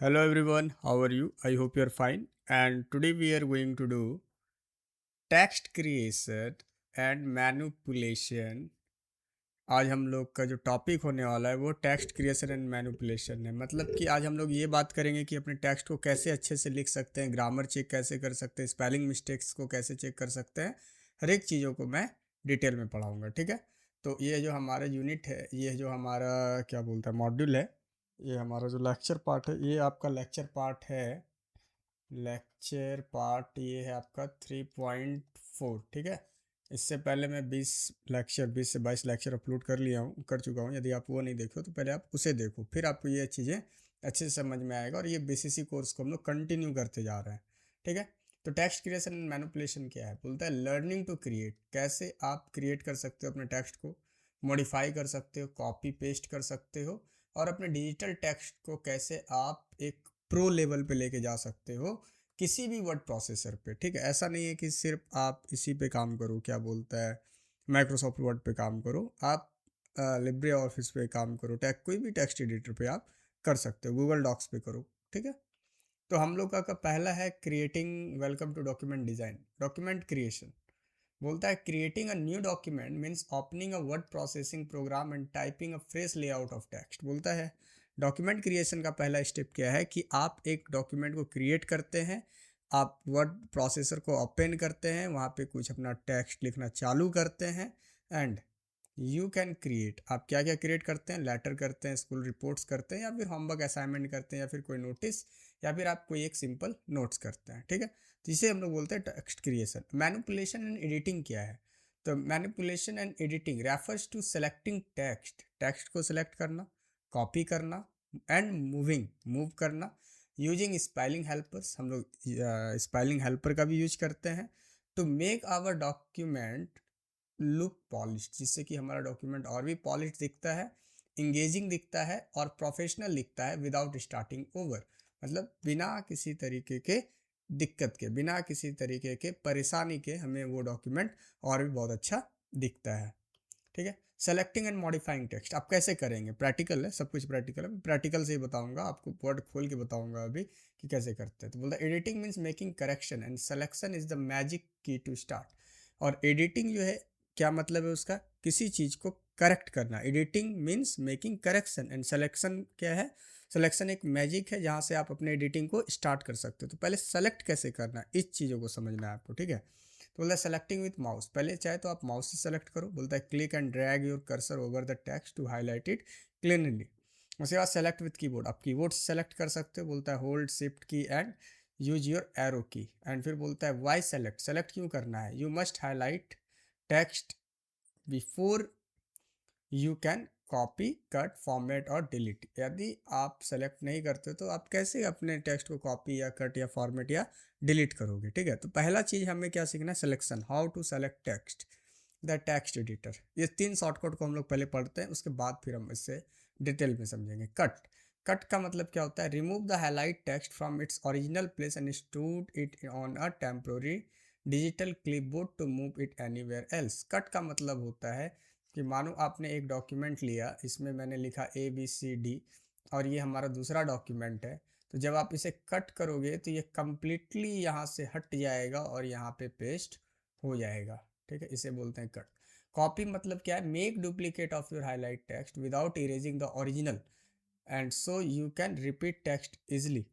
Hello everyone, how are you? I hope you are fine. And today we are going to do text creation and manipulation. आज हम लोग का जो topic होने वाला है वो टेक्स्ट क्रिएशन एंड मैनिपुलेशन है। मतलब कि आज हम लोग ये बात करेंगे कि अपने टेक्स्ट को कैसे अच्छे से लिख सकते हैं, ग्रामर चेक कैसे कर सकते हैं, स्पेलिंग मिस्टेक्स को कैसे चेक कर सकते हैं। हर एक चीज़ों को मैं डिटेल में पढ़ाऊँगा, ठीक है। तो ये जो हमारा यूनिट है, ये जो हमारा क्या बोलता है मॉड्यूल है, ये हमारा जो लेक्चर पार्ट है, ये आपका लेक्चर पार्ट है। लेक्चर पार्ट ये है आपका 3.4, ठीक है। इससे पहले मैं 20 से 22 लेक्चर अपलोड कर चुका हूँ। यदि आप वो नहीं देखो तो पहले आप उसे देखो, फिर आपको ये चीज़ें अच्छे से समझ में आएगा। और ये बीसीसी कोर्स को हम लोग कंटिन्यू करते जा रहे हैं, ठीक है। तो टेक्स्ट क्रिएशन एंड मैनिपुलेशन क्या है? बोलता है लर्निंग टू क्रिएट, कैसे आप क्रिएट कर सकते हो अपने टेक्स्ट को, मॉडिफाई कर सकते हो, कॉपी पेस्ट कर सकते हो, और अपने डिजिटल टेक्स्ट को कैसे आप एक प्रो लेवल पे लेके जा सकते हो किसी भी वर्ड प्रोसेसर पे, ठीक है। ऐसा नहीं है कि सिर्फ आप इसी पे काम करो, क्या बोलता है माइक्रोसॉफ्ट वर्ड पे काम करो, आप लिब्रे ऑफिस पे काम करो, कोई भी टेक्स्ट एडिटर पे आप कर सकते हो, गूगल डॉक्स पे करो, ठीक है। तो हम लोग का पहला है creating, welcome to document design, document creation. बोलता है creating a new document means opening a word processing program and typing a fresh layout of text. बोलता है डॉक्यूमेंट क्रिएशन का पहला स्टेप क्या है कि आप एक डॉक्यूमेंट को क्रिएट करते हैं, आप वर्ड प्रोसेसर को ओपन करते हैं, वहाँ पे कुछ अपना टेक्स्ट लिखना चालू करते हैं, एंड यू कैन क्रिएट। आप क्या क्या क्रिएट करते हैं? लेटर करते हैं, स्कूल रिपोर्ट्स करते हैं, या फिर होमवर्क असाइनमेंट करते हैं, या फिर कोई नोटिस, या फिर आप कोई एक सिंपल नोट्स करते हैं, ठीक है। तो इसे हम लोग बोलते हैं text creation. Manipulation and editing क्या है? तो manipulation and editing refers to selecting text, text को सिलेक्ट करना, कॉपी करना, एंड मूव करना, यूजिंग स्पेलिंग हेल्पर्स। हम लोग स्पेलिंग हेल्पर का भी यूज करते हैं to make our document look polished, जिससे कि हमारा डॉक्यूमेंट और भी पॉलिश दिखता है, इंगेजिंग दिखता है और प्रोफेशनल दिखता है विदाउट स्टार्टिंग ओवर। मतलब बिना किसी तरीके के दिक्कत के, बिना किसी तरीके के परेशानी के हमें वो डॉक्यूमेंट और भी बहुत अच्छा दिखता है, ठीक है। सेलेक्टिंग एंड मॉडिफाइंग टेक्स्ट आप कैसे करेंगे? प्रैक्टिकल है, सब कुछ प्रैक्टिकल है, प्रैक्टिकल से ही बताऊंगा आपको, वर्ड खोल के बताऊंगा अभी कि कैसे करते हैं। तो बोलता है editing means making correction and selection is the magic की टू स्टार्ट। और एडिटिंग जो है, क्या मतलब है उसका? किसी चीज़ को करेक्ट करना। Editing means making correction, and selection क्या है? सिलेक्शन एक मैजिक है जहाँ से आप अपने एडिटिंग को स्टार्ट कर सकते हो। तो पहले सेलेक्ट कैसे करना है, इस चीज़ों को समझना है आपको, ठीक है। तो बोलता है सेलेक्टिंग विथ माउस, पहले चाहे तो आप माउस से सेलेक्ट करो। बोलता है click and drag your cursor over the text to highlight it cleanly. उसके बाद सेलेक्ट विथ कीबोर्ड, आप कीबोर्ड से सेलेक्ट कर सकते हो। बोलता है hold shift key and use your arrow key. And फिर बोलता है वाई सेलेक्ट, सेलेक्ट क्यों करना है? You must highlight text before you can copy, cut, format और डिलीट। यदि आप सेलेक्ट नहीं करते तो आप कैसे अपने टेक्स्ट को कॉपी या कट या फॉर्मेट या डिलीट करोगे, ठीक है। तो पहला चीज़ हमें क्या सीखना है? Selection, how to select text, the text editor. ये 3 शॉर्टकट को हम लोग पहले पढ़ते हैं, उसके बाद फिर हम इससे डिटेल में समझेंगे। कट, कट का मतलब क्या होता है? Remove the highlight text from its original place and store it on a temporary digital clipboard to move it anywhere else. Cut का मतलब होता है कि मानो आपने एक डॉक्यूमेंट लिया, इसमें मैंने लिखा ABCD, और ये हमारा दूसरा डॉक्यूमेंट है। तो जब आप इसे कट करोगे तो ये कम्प्लीटली यहाँ से हट जाएगा और यहाँ पे पेस्ट हो जाएगा, ठीक है। इसे बोलते हैं कट। कॉपी मतलब क्या है? Make duplicate of your highlight text without erasing the original and so you can repeat text easily.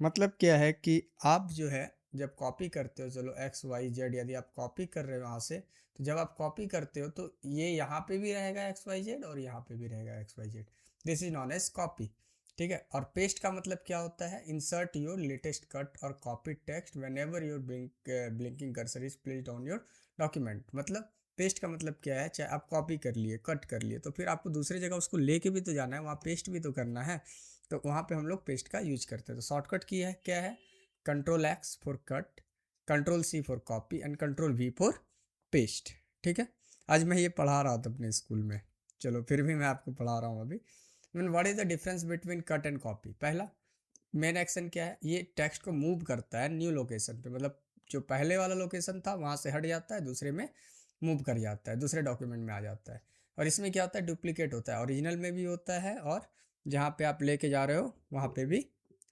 मतलब क्या है कि आप जो है जब कॉपी करते हो, चलो XYZ, यदि आप कॉपी कर रहे हो यहाँ से, तो जब आप कॉपी करते हो तो ये यहाँ पे भी रहेगा XYZ और यहाँ पे भी रहेगा XYZ। This is known as copy, ठीक है। और पेस्ट का मतलब क्या होता है? इंसर्ट योर लेटेस्ट कट और copy text whenever your blinking cursor is placed on your document. मतलब पेस्ट का मतलब क्या है? चाहे आप कॉपी कर लिए, कट कर लिए, तो फिर आपको दूसरी जगह उसको लेके भी तो जाना है, वहाँ पेस्ट भी तो करना है। तो वहाँ पे हम लोग पेस्ट का यूज करते हैं। तो शॉर्टकट की है क्या है? Ctrl+X for cut, Ctrl+C for copy and Ctrl+V for paste, ठीक है। आज मैं ये पढ़ा रहा था अपने स्कूल में, चलो फिर भी मैं आपको पढ़ा रहा हूँ अभी। Mean what is the difference between cut and copy? पहला मेन एक्शन क्या है? ये टेक्स्ट को मूव करता है न्यू लोकेशन पे, मतलब जो पहले वाला लोकेशन था वहाँ से हट जाता है, दूसरे में मूव कर जाता है, दूसरे डॉक्यूमेंट में आ जाता है। और इसमें क्या होता है? डुप्लीकेट होता है, ओरिजिनल में भी होता है और जहाँ पे आप लेके जा रहे हो वहाँ पे भी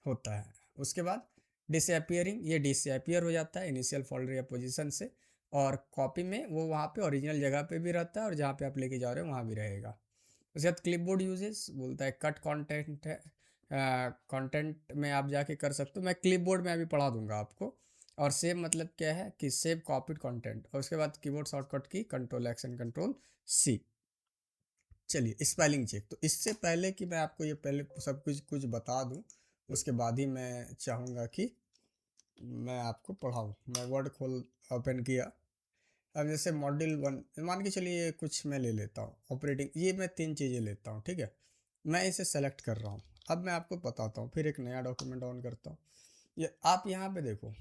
होता है। उसके बाद डिसअपियरिंग, ये डिसअपियर हो जाता है इनिशियल फोल्डर या पोजीशन से, और कॉपी में वो वहाँ पे ओरिजिनल जगह पे भी रहता है और जहाँ पे आप लेके जा रहे हो वहाँ भी रहेगा। उसके बाद क्लिपबोर्ड यूजेस बोलता है कट कंटेंट है, कंटेंट में आप जाके कर सकते हो, मैं क्लिपबोर्ड में अभी पढ़ा दूंगा आपको। और सेव मतलब क्या है कि सेव कॉपीड कंटेंट। और उसके बाद keyboard shortcut key control X and control C. चलिए स्पेलिंग चेक, तो इससे पहले कि मैं आपको ये पहले सब कुछ बता दूं, उसके बाद ही मैं चाहूँगा कि मैं आपको पढ़ाऊँ। मैं वर्ड खोल ओपन किया। अब जैसे मॉड्यूल 1 मान के चलिए कुछ मैं ले लेता हूँ ऑपरेटिंग, ये मैं 3 चीज़ें लेता हूँ, ठीक है। मैं इसे सेलेक्ट कर रहा हूँ। अब मैं आपको बताता हूँ, फिर एक नया डॉक्यूमेंट ऑन करता हूँ। ये आप यहाँ पे देखो,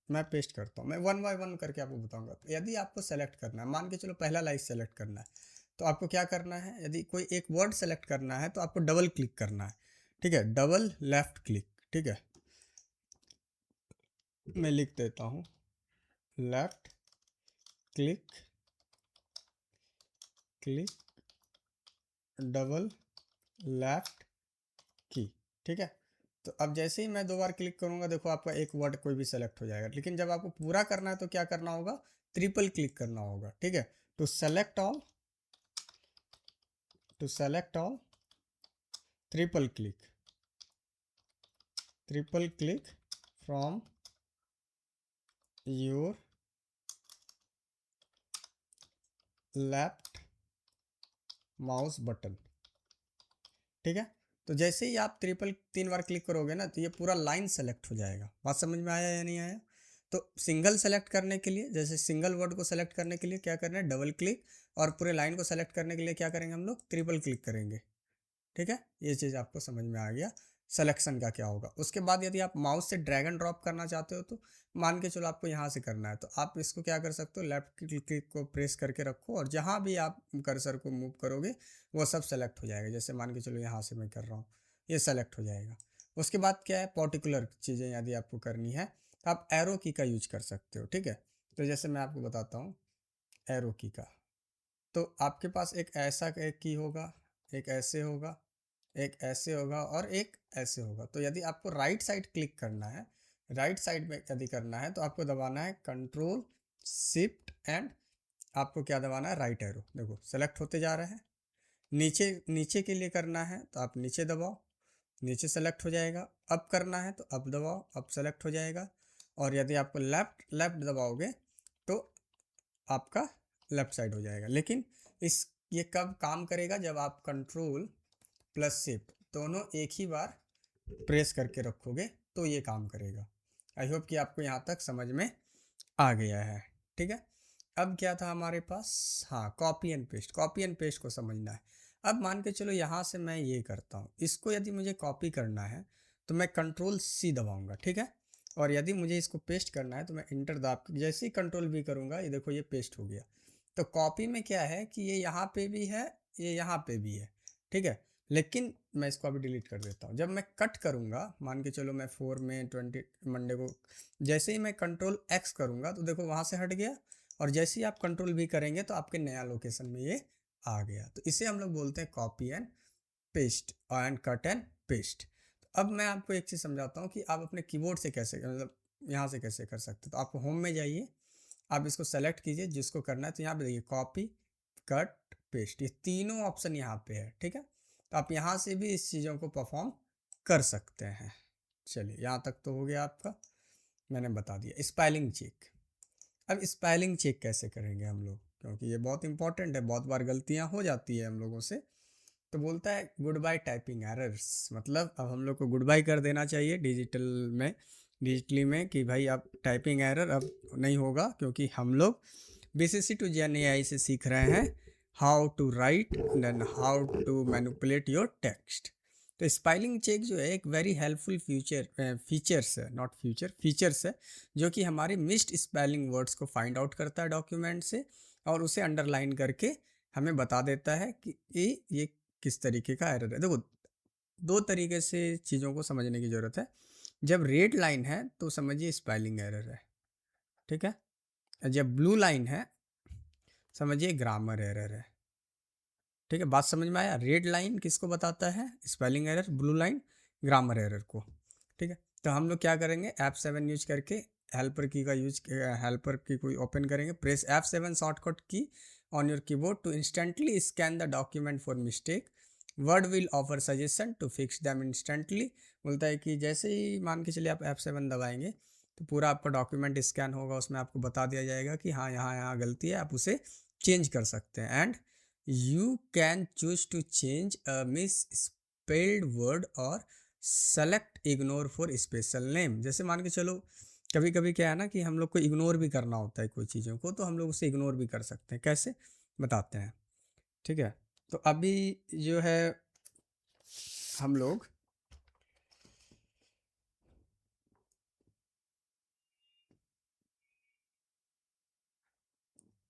मैं पेस्ट करता हूँ, मैं वन बाय वन करके आपको बताऊंगा। तो यदि आपको सेलेक्ट करना है, मान के चलो पहला लाइन सेलेक्ट करना है, तो आपको क्या करना है, यदि कोई एक वर्ड सेलेक्ट करना है तो आपको डबल क्लिक करना है, ठीक है, डबल लेफ्ट क्लिक, ठीक है। मैं लिख देता हूँ left click, click double left की, ठीक है। तो अब जैसे ही मैं 2 बार क्लिक करूंगा, देखो आपका एक वर्ड कोई भी सेलेक्ट हो जाएगा। लेकिन जब आपको पूरा करना है तो क्या करना होगा, ट्रिपल क्लिक करना होगा, ठीक है। To select all, to select all triple click, triple click from your left mouse button, ठीक है। तो जैसे ही आप ट्रिपल 3 बार क्लिक करोगे ना, तो ये पूरा लाइन सेलेक्ट हो जाएगा। बात समझ में आया या नहीं आया। तो सिंगल सेलेक्ट करने के लिए, जैसे सिंगल वर्ड को सेलेक्ट करने के लिए क्या करना है, डबल क्लिक। और पूरे लाइन को सेलेक्ट करने के लिए क्या करेंगे हम लोग, ट्रिपल क्लिक करेंगे, ठीक है। ये चीज़ आपको समझ में आ गया सिलेक्शन का क्या होगा। उसके बाद यदि आप माउस से ड्रैग एंड ड्रॉप करना चाहते हो, तो मान के चलो आपको यहाँ से करना है, तो आप इसको क्या कर सकते हो, लेफ्ट क्लिक को प्रेस करके रखो और जहाँ भी आप कर्सर को मूव करोगे वो सब सेलेक्ट हो जाएगा। जैसे मान के चलो यहाँ से मैं कर रहा हूँ, ये सेलेक्ट हो जाएगा। उसके बाद क्या है, पर्टिकुलर चीज़ें यदि आपको करनी है तो आप एरो की का यूज कर सकते हो, ठीक है। तो जैसे मैं आपको बताता हूँ एरो की का, तो आपके पास एक ऐसा एक की होगा, एक ऐसे होगा, एक ऐसे होगा और एक ऐसे होगा। तो यदि आपको राइट साइड क्लिक करना है, राइट साइड में यदि करना है, तो आपको दबाना है कंट्रोल शिफ्ट एंड आपको क्या दबाना है, राइट एरो। देखो सेलेक्ट होते जा रहा है। नीचे नीचे के लिए करना है तो आप नीचे दबाओ, नीचे सेलेक्ट हो जाएगा। अप करना है तो अप दबाओ, अप सेलेक्ट हो जाएगा। और यदि आपको लेफ्ट लेफ्ट दबाओगे तो आपका लेफ्ट साइड हो जाएगा। लेकिन इस ये कब काम करेगा, जब आप कंट्रोल प्लस शिफ्ट दोनों एक ही बार प्रेस करके रखोगे तो ये काम करेगा। आई होप कि आपको यहाँ तक समझ में आ गया है, ठीक है। अब क्या था हमारे पास, हाँ copy and paste, copy and paste को समझना है। अब मान के चलो यहाँ से मैं ये करता हूँ, इसको यदि मुझे कॉपी करना है तो मैं कंट्रोल सी दबाऊंगा, ठीक है। और यदि मुझे इसको पेस्ट करना है तो मैं इंटर दाब के जैसे ही कंट्रोल भी करूँगा, ये देखो ये पेस्ट हो गया। तो कॉपी में क्या है कि ये यहाँ पे भी है, ये यहाँ पे भी है, ठीक है। लेकिन मैं इसको अभी डिलीट कर देता हूँ। जब मैं कट करूँगा, मान के चलो मैं 4 में 20 मंडे को, जैसे ही मैं कंट्रोल एक्स करूँगा तो देखो वहाँ से हट गया। और जैसे ही आप कंट्रोल भी करेंगे तो आपके नया लोकेशन में ये आ गया। तो इसे हम लोग बोलते हैं copy and paste and cut and paste. तो अब मैं आपको एक चीज़ समझाता हूँ कि आप अपने कीबोर्ड से कैसे, मतलब यहाँ से कैसे कर सकते हो। तो आप होम में जाइए, आप इसको सेलेक्ट कीजिए जिसको करना है। तो यहाँ पे देखिए कॉपी कट पेस्ट, ये तीनों ऑप्शन यहाँ पे है, ठीक है। तो आप यहाँ से भी इस चीज़ों को परफॉर्म कर सकते हैं। चलिए यहाँ तक तो हो गया आपका, मैंने बता दिया। स्पेलिंग चेक, अब स्पेलिंग चेक कैसे करेंगे हम लोग, क्योंकि ये बहुत इंपॉर्टेंट है, बहुत बार गलतियाँ हो जाती है हम लोगों से। तो बोलता है गुड बाय टाइपिंग एरर्स, मतलब अब हम लोग को गुड बाय कर देना चाहिए डिजिटल में, डिजिटली में, कि भाई अब टाइपिंग एरर अब नहीं होगा, क्योंकि हम लोग BCC टू जेन AI से सीख रहे हैं how to write and how to manipulate your text. तो स्पेलिंग चेक जो है एक वेरी हेल्पफुल फीचर्स है, नॉट फ्यूचर, फीचर्स है, जो कि हमारे मिस्ड स्पेलिंग वर्ड्स को फाइंड आउट करता है डॉक्यूमेंट से और उसे अंडरलाइन करके हमें बता देता है कि ये किस तरीके का एरर है। देखो 2 तरीके से चीज़ों को समझने की ज़रूरत है। जब रेड लाइन है तो समझिए स्पेलिंग एरर है, ठीक है। जब ब्लू लाइन है समझिए ग्रामर एरर है, ठीक है। बात समझ में आया। रेड लाइन किसको बताता है, spelling error, blue line grammar error को। ठीक है, तो हम लोग क्या करेंगे, F7 यूज करके हेल्पर की कोई ओपन करेंगे, press F7 shortcut key on your keyboard to instantly scan the document for mistake, word will offer suggestion to fix them instantly. बोलता है कि जैसे ही मान के चलिए आप F7 दबाएंगे तो पूरा आपका डॉक्यूमेंट स्कैन होगा, उसमें आपको बता दिया जाएगा कि हाँ यहाँ यहाँ गलती है, आप उसे चेंज कर सकते हैं। And you can choose to change a misspelled word और select ignore for special name. जैसे मान के चलो कभी कभी क्या है ना कि हम लोग को इग्नोर भी करना होता है कोई चीज़ों को, तो हम लोग उसे इग्नोर भी कर सकते हैं, कैसे बताते हैं। ठीक है, तो अभी जो है हम लोग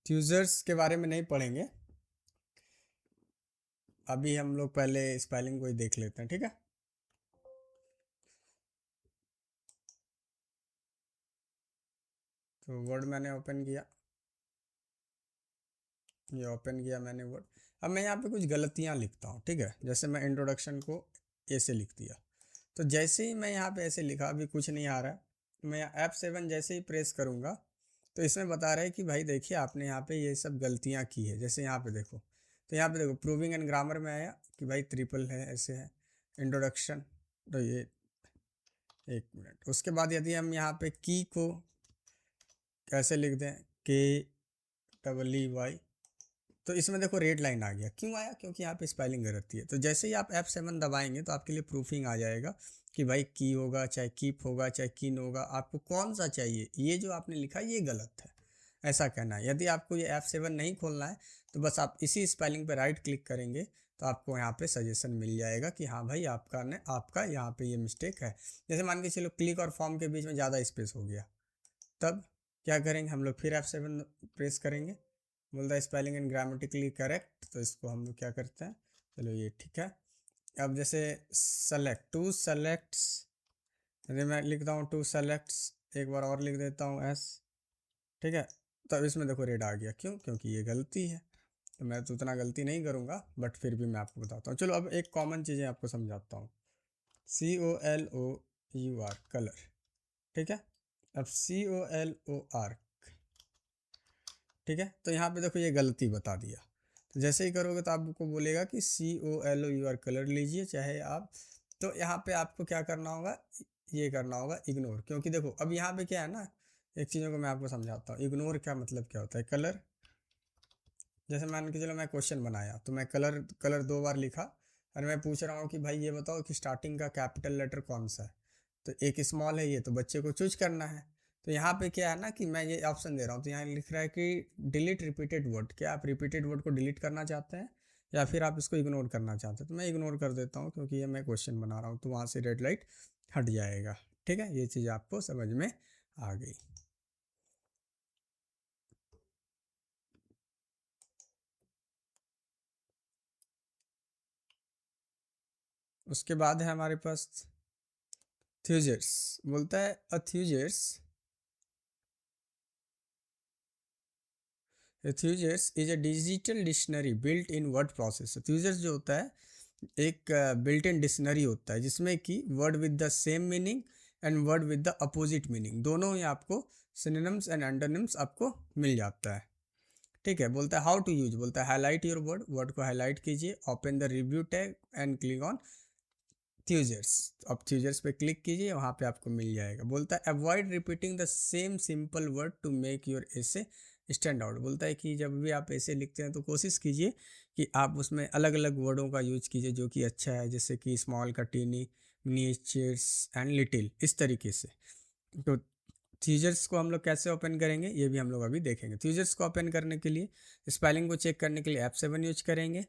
यूजर्स के बारे में नहीं पढ़ेंगे, अभी हम लोग पहले स्पेलिंग को ही देख लेते हैं। ठीक है, तो वर्ड मैंने ओपन किया, ये ओपन किया मैंने वर्ड। अब मैं यहाँ पे कुछ गलतियाँ लिखता हूँ। ठीक है, जैसे मैं इंट्रोडक्शन को ऐसे लिख दिया, तो जैसे ही मैं यहाँ पे ऐसे लिखा, अभी कुछ नहीं आ रहा है, तो मैं F7 जैसे ही प्रेस करूँगा तो इसमें बता रहा है कि भाई देखिए आपने यहाँ पे ये सब गलतियाँ की है। जैसे यहाँ पे देखो, तो यहाँ पे देखो प्रूविंग एंड ग्रामर में आया कि भाई ट्रिपल है, ऐसे है इंट्रोडक्शन। तो ये एक मिनट, उसके बाद यदि हम यहाँ पे की को कैसे लिख दें, KEY, तो इसमें देखो रेड लाइन आ गया। क्यों आया, क्योंकि यहाँ पे स्पेलिंग गलती है। तो जैसे ही आप F7 दबाएंगे तो आपके लिए प्रूफिंग आ जाएगा कि भाई की होगा, चाहे कीप होगा, चाहे कीन होगा, आपको कौन सा चाहिए, ये जो आपने लिखा ये गलत है, ऐसा कहना है। यदि आपको ये F7 नहीं खोलना है तो बस आप इसी स्पेलिंग पे राइट क्लिक करेंगे तो आपको यहाँ पे सजेशन मिल जाएगा कि हाँ भाई आपका यहाँ पे ये मिस्टेक है। जैसे मान के चलो क्लिक और फॉर्म के बीच में ज़्यादा स्पेस हो गया, तब क्या करेंगे हम लोग, फिर F7 प्रेस करेंगे, बोलता है स्पेलिंग एंड ग्रामेटिकली करेक्ट, तो इसको हम लोग क्या करते हैं, चलो ये ठीक है। अब जैसे सेलेक्ट, टू सेलेक्ट्स, यदि मैं लिखता हूँ टू सेलेक्ट्स, एक बार और लिख देता हूँ एस। ठीक है, तो इसमें देखो रेड आ गया, क्यों, क्योंकि ये गलती है। तो मैं तो उतना गलती नहीं करूँगा, बट फिर भी मैं आपको बताता हूँ। चलो अब एक कॉमन चीज़ें आपको समझाता हूँ। COLOUR कलर, ठीक है। अब COLOR, ठीक है, तो यहाँ पे देखो ये गलती बता दिया। तो जैसे ही करोगे तो आपको बोलेगा कि COLOUR कलर लीजिए, चाहे आप, तो यहाँ पे आपको क्या करना होगा, ये करना होगा इग्नोर। क्योंकि देखो अब यहाँ पे क्या है ना, एक चीज़ों को मैं आपको समझाता हूँ। इग्नोर का मतलब क्या होता है, कलर, जैसे मान के चलो मैं क्वेश्चन बनाया तो मैं कलर कलर 2 बार लिखा, और मैं पूछ रहा हूँ कि भाई ये बताओ कि स्टार्टिंग का कैपिटल लेटर कौन सा है, तो एक स्मॉल है, ये तो बच्चे को चूज करना है। तो यहाँ पे क्या है ना कि मैं ये ऑप्शन दे रहा हूँ, तो यहाँ लिख रहा है कि डिलीट रिपीटेड वर्ड, क्या आप रिपीटेड वर्ड को डिलीट करना चाहते हैं या फिर आप इसको इग्नोर करना चाहते हैं। तो मैं इग्नोर कर देता हूँ क्योंकि ये मैं क्वेश्चन बना रहा हूँ, तो वहाँ से रेड लाइट हट जाएगा। ठीक है, ये चीज़ आपको समझ में आ गई। उसके बाद है हमारे पास थ्यूजर्स। बोलता है a thesaurus, thesaurus is a digital dictionary built in word processor. Thesaurus जो होता है एक बिल्ट इन डिक्शनरी होता है जिसमें कि word with the same meaning and word with the opposite meaning दोनों ही आपको सिनोनिम्स एंड एंटोनिम्स आपको मिल जाता है। ठीक है, बोलता है हाउ टू यूज, बोलता है हाईलाइट योर वर्ड, वर्ड को हाईलाइट कीजिए, open the review tag and click on thesaurus. अब थ्यूजर्स पे क्लिक कीजिए, वहाँ पे आपको मिल जाएगा। बोलता है avoid repeating the same simple word to make your essay stand out. बोलता है कि जब भी आप ऐसे लिखते हैं तो कोशिश कीजिए कि आप उसमें अलग अलग वर्डों का यूज कीजिए जो कि अच्छा है, जैसे कि स्मॉल का टीनी, मिनिएचर्स एंड लिटिल, इस तरीके से। तो थ्यूजर्स को हम लोग कैसे ओपन करेंगे ये भी हम लोग अभी देखेंगे। थ्यूजर्स को ओपन करने के लिए, स्पेलिंग को चेक करने के लिए F7 यूज करेंगे,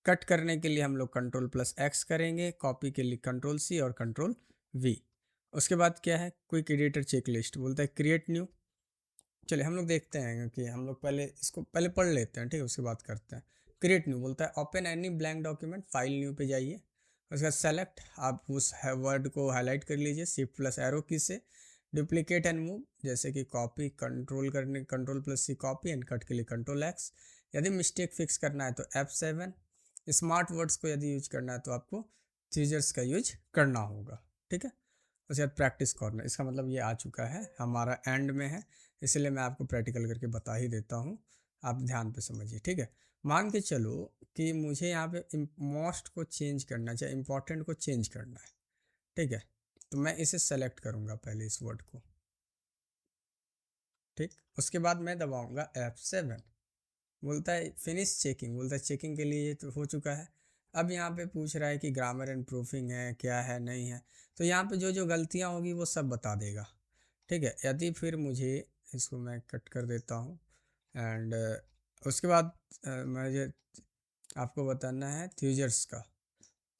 कट करने के लिए हम लोग Ctrl+X करेंगे, कॉपी के लिए Ctrl+C और Ctrl+V। उसके बाद क्या है, क्विक एडिटर चेक लिस्ट, बोलता है क्रिएट न्यू। चलिए हम लोग देखते हैं कि हम लोग पहले इसको पहले पढ़ लेते हैं, ठीक है, उसके बाद करते हैं। क्रिएट न्यू बोलता है open any blank document, file new पे जाइए, उसके बाद सेलेक्ट, आप उस वर्ड को हाईलाइट कर लीजिए Shift+Arrow की से, डुप्लीकेट एंड मूव, जैसे कि कॉपी कंट्रोल करने Ctrl+C कॉपी एंड कट के लिए Ctrl+X। यदि मिस्टेक फिक्स करना है तो F7। स्मार्ट वर्ड्स को यदि यूज करना है तो आपको थ्यूजर्स का यूज करना होगा। ठीक है, उसके बाद प्रैक्टिस कॉर्नर, इसका मतलब ये आ चुका है, हमारा एंड में है, इसलिए मैं आपको प्रैक्टिकल करके बता ही देता हूँ, आप ध्यान पे समझिए, ठीक है। मान के चलो कि मुझे यहाँ पे मोस्ट को चेंज करना चाहिए, इम्पॉर्टेंट को चेंज करना है, ठीक है। तो मैं इसे सेलेक्ट करूँगा पहले, इस वर्ड को, ठीक। उसके बाद मैं दबाऊँगा F7, बोलता है फिनिश चेकिंग, बोलता है चेकिंग के लिए ये तो हो चुका है। अब यहाँ पे पूछ रहा है कि ग्रामर एंड प्रूफिंग है क्या है नहीं है, तो यहाँ पे जो जो गलतियाँ होगी वो सब बता देगा, ठीक है। यदि फिर मुझे इसको मैं कट कर देता हूँ एंड उसके बाद मुझे आपको बताना है थ्यूजर्स का,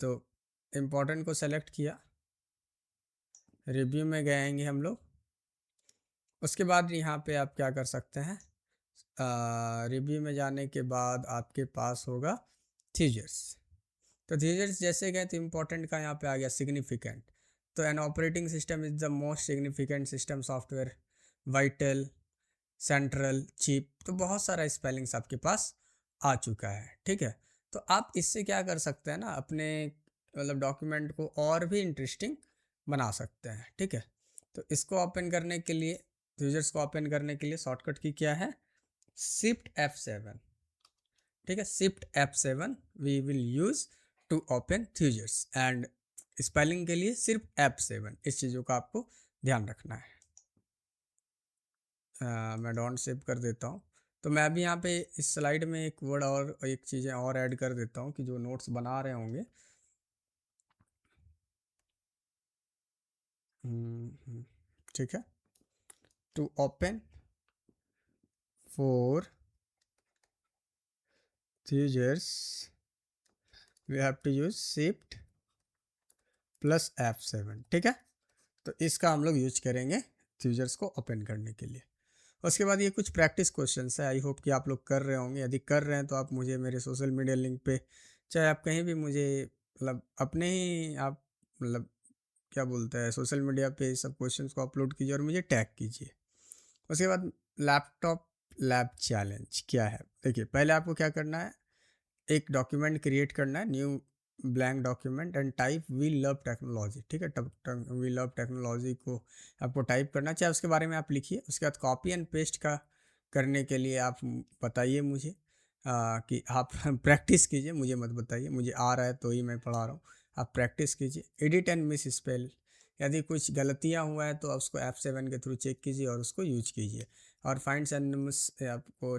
तो इम्पोर्टेंट को सेलेक्ट किया, रिव्यू में गएंगे हम लोग। उसके बाद यहाँ पे आप क्या कर सकते हैं, रिव्यू में जाने के बाद आपके पास होगा थीजर्स, तो थीजर्स जैसे गए तो इम्पोर्टेंट का यहाँ पे आ गया सिग्निफिकेंट, तो an operating system is the most significant system software, vital, central, chip, तो बहुत सारा स्पेलिंग्स आपके पास आ चुका है, ठीक है। तो आप इससे क्या कर सकते हैं ना, अपने मतलब डॉक्यूमेंट को और भी इंटरेस्टिंग बना सकते हैं, ठीक है। तो इसको ओपन करने के लिए, यूजर्स को ओपन करने के लिए शॉर्टकट की क्या है, शिफ्ट F7, ठीक है। Shift F7 we will use to open thesaurus, and spelling के लिए सिर्फ F7, इस चीज़ों का आपको ध्यान रखना है। मैं डोंट सेव कर देता हूँ। तो मैं अभी यहाँ पे इस स्लाइड में एक वर्ड और एक चीज़ें और ऐड कर देता हूँ कि जो नोट्स बना रहे होंगे, ठीक है। To open for thesaurus we have to use shift plus F7, ठीक है। तो इसका हम लोग यूज करेंगे थ्यूजर्स को ओपन करने के लिए। उसके बाद ये कुछ प्रैक्टिस क्वेश्चंस है, आई होप कि आप लोग कर रहे होंगे, यदि कर रहे हैं तो आप मुझे मेरे सोशल मीडिया लिंक पे, चाहे आप कहीं भी मुझे मतलब अपने ही आप मतलब क्या बोलते हैं सोशल मीडिया पे सब क्वेश्चंस को अपलोड कीजिए और मुझे टैग कीजिए। उसके बाद लैपटॉप लैब चैलेंज क्या है, देखिए पहले आपको क्या करना है, एक डॉक्यूमेंट क्रिएट करना है, new blank document and type we love technology, ठीक है। वी लव टेक्नोलॉजी को आपको टाइप करना चाहिए, उसके बारे में आप लिखिए। उसके बाद कॉपी एंड पेस्ट का करने के लिए आप बताइए मुझे, कि आप प्रैक्टिस कीजिए, मुझे मत बताइए, मुझे आ रहा है तो ही मैं पढ़ा रहा हूँ, आप प्रैक्टिस कीजिए। एडिट एंड मिस स्पेल, यदि कुछ गलतियाँ हुआ है तो आप उसको F7 के थ्रू चेक कीजिए और उसको यूज कीजिए। और फाइंड एंड मिस आपको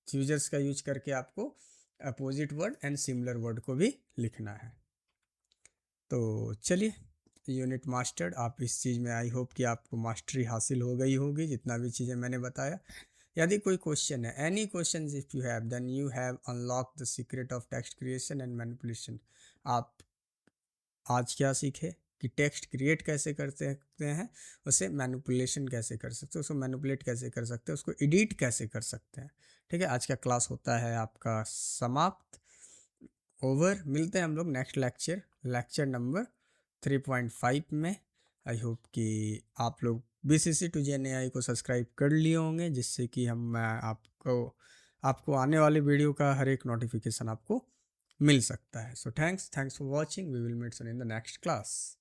यूजर्स का यूज करके आपको opposite word and similar word को भी लिखना है। तो चलिए, यूनिट मास्टर्ड, आप इस चीज़ में आई होप कि आपको मास्टरी हासिल हो गई होगी, जितना भी चीज़ें मैंने बताया। यदि कोई क्वेश्चन है, any question if you have, then you have unlock the secret of text creation and manipulation. आप आज क्या सीखे कि टेक्स्ट क्रिएट कैसे करते हैं, उसे मैनिपुलेशन कैसे कर सकते हैं, उसको मैनिपुलेट कैसे कर सकते हैं, उसको एडिट कैसे कर सकते हैं, ठीक है। आज का क्लास होता है आपका समाप्त, ओवर। मिलते हैं हम लोग नेक्स्ट लेक्चर, लेक्चर नंबर 3.5 में। आई होप कि आप लोग BCC2GNAI को सब्सक्राइब कर लिए होंगे, जिससे कि हम आपको आपको आने वाले वीडियो का हर एक नोटिफिकेशन आपको मिल सकता है। So thanks for watching, we will meet soon in the next class.